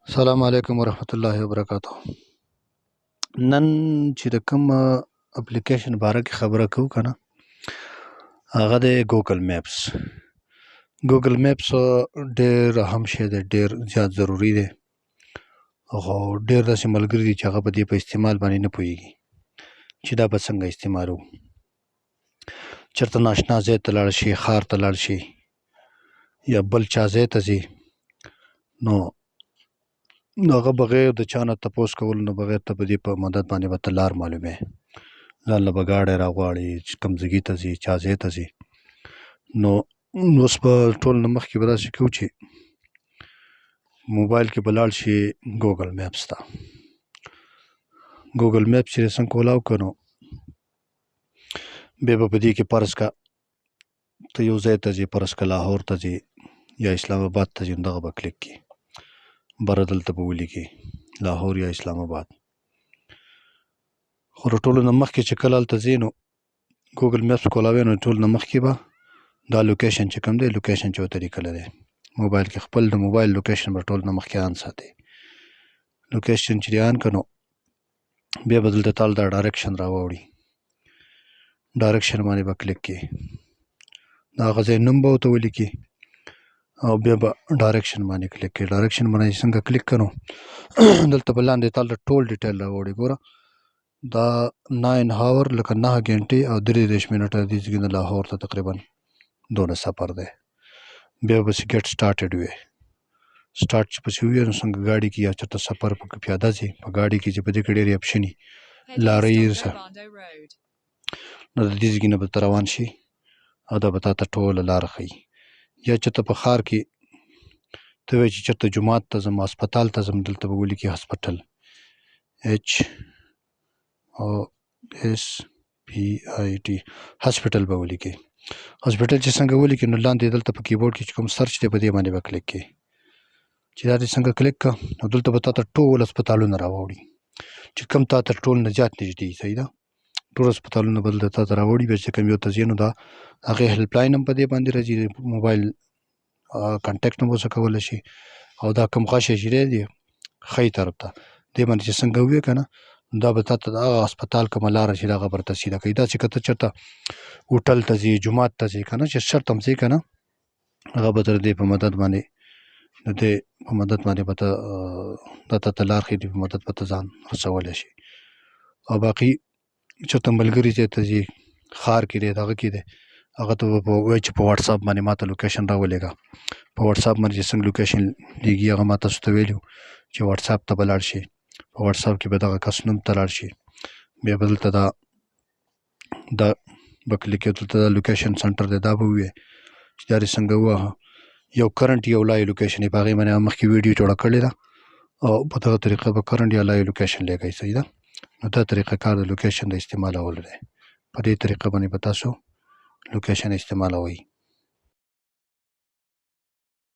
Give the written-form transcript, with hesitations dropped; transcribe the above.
السلام علیکم ورحمت الله وبرکاتہ. نن چې د کوم اپلیکیشن باره کې خبره کوو کنه هغه د ګوګل میپس. ګوګل میپس ډېر اهم شی دی، ډېر زیات ضروری دی، خو ډېر داسې ملګري دي چې هغه په دې په استعمال باندې نه پوهېږي چې دا به څنګه استعمالو. چېرته ناشنا ځای ته لاړ شي، ښار ته لاړ شي یا بل چا ځای ته ځي نو هغه بغیر د چا نه تپوس کولو نه بغیر ته په دې په مدد باندې به ته لار معلومې. ځان له به ګاډی راغواړي چې کوم ځای ته ځي، چا ځای ته ځي. نو اوس به ټول نه مخکې به داسې کوو چې موبایل کې به لاړ شي ګوګل میپس ته. ګوګل میپس چې څنګه کولاو که نو بیا به په دې کې فرض که ته یو ځای ته ځي، فرض که لاهور ته ځي یا اسلام آباد ته ځي نو دغه به کلیک کړي، بره دلته به ولیکي لاهور یا اسلام آباد. خو د ټولو نه مخکې چې کله هلته ځې نو ګوګل میپس کولاوې نو ټول نه مخکې به دا لوکیشن چې کوم دی، لوکیشن چې ورته لیکلی دی موبایل کې، خپل د موبایل لوکیشن به ټول نه مخکې آن ساتئ. لوکیشن چې دې آن که نو بیا به دلته تاله دا ډایرکشن راوړي، ډایرکشن باندې به کلیک کړي، د هغه ځای نوم به ورته ولیکي او بیا به ډایرکشن باندې کلیک کړي. ډایرکشن باندې څنګه کلیک کړو دلته به لاندې تاله ټول ډیټیل راوړي. ګوره دا 9 هاور لکه 9 ګنټې او 33 منټه دي چې د لاهور ته تقریبا دونه سفر دی. بیا به ګیټ سټارټډ وي، سټارټ چې پسې ووي نو څنګه ګاډي کې یا چېرته سفر په پیاده ځي په ګاډي کې چې په دې کې ډېرې اپشن وي، لارۍ نو د دې ځای نه به ته روان شي او دا به تا ته ټوله لاره ښیي. یا چېرته په ښار کې ته وایې چې چېرته جومات ته ځم، هسپتال ته ځم، دلته به ولیکي هاسپټل، HSPIT هاسپټل به ولیکي. هاسپټل چې څنګه ولیکي نو لاندې دلته په کیبورډ کې چې کوم سرچ دی په دې باندې به کلیک کړي. چې دا دې څنګه کلیک کړه نو دلته به تا ته ټول هسپتالونه راوړي چې کوم تا ته ټول نه زیات نږدې. صحیح ده، ټول هسپتالونه به دلته تا ته راوړي. بیا چې کوم یو ته ځې نو دا هغې هیلپ لاین هم په دې باندې راځي، موبایل کانټیکټ هم ورسره کولی شي. او دا کوم غشی چې دی ښی طرف ته دې باندې چې څنګه ووایې که نه دا به تا ته د هغه هسپتال کومه لاره چې د هغه به درته سیده کوي. داسې که ته چېرته هوټل ته ځې، جومات ته ځې که نه، چې چېرته هم ځې که نه هغه به در دې په مدد باندې د دې په مدد باندې به ته دا تا ته لار ښیي، په مدد به ته ځان رسولی شي. او باقي چېرته ملګري ځای ته ځې، ښار کې دی، دغه کې دی، هغه ته به وایي چې په واټساپ باندې ما ته لوکیشن راولېږه. په واټساپ باندې چې څنګه لوکیشن لیږي هغه ما تاسو ته ویلي چې واټساپ ته به لاړ شي، په واټساپ کې به دغه کس نوم ته لاړ شي، بیا به دلته دا به کلیک کړي، دلته دا لوکیشن سنټر دی دا به ووایي چې دا دې څنګه ووهه. یو کرنټ یو لایو لوکیشن یې په هغې باندې مخکې ویډیو جوړه کړې ده او په دغه طریقه به کرنټ یا لایو لوکیشن لیږئ. صحیح ده، نو دا طریقه کار د لوکیشن د استعمالولو دی. په دې طریقه باندې به تاسو لوکیشن استعمالوئ.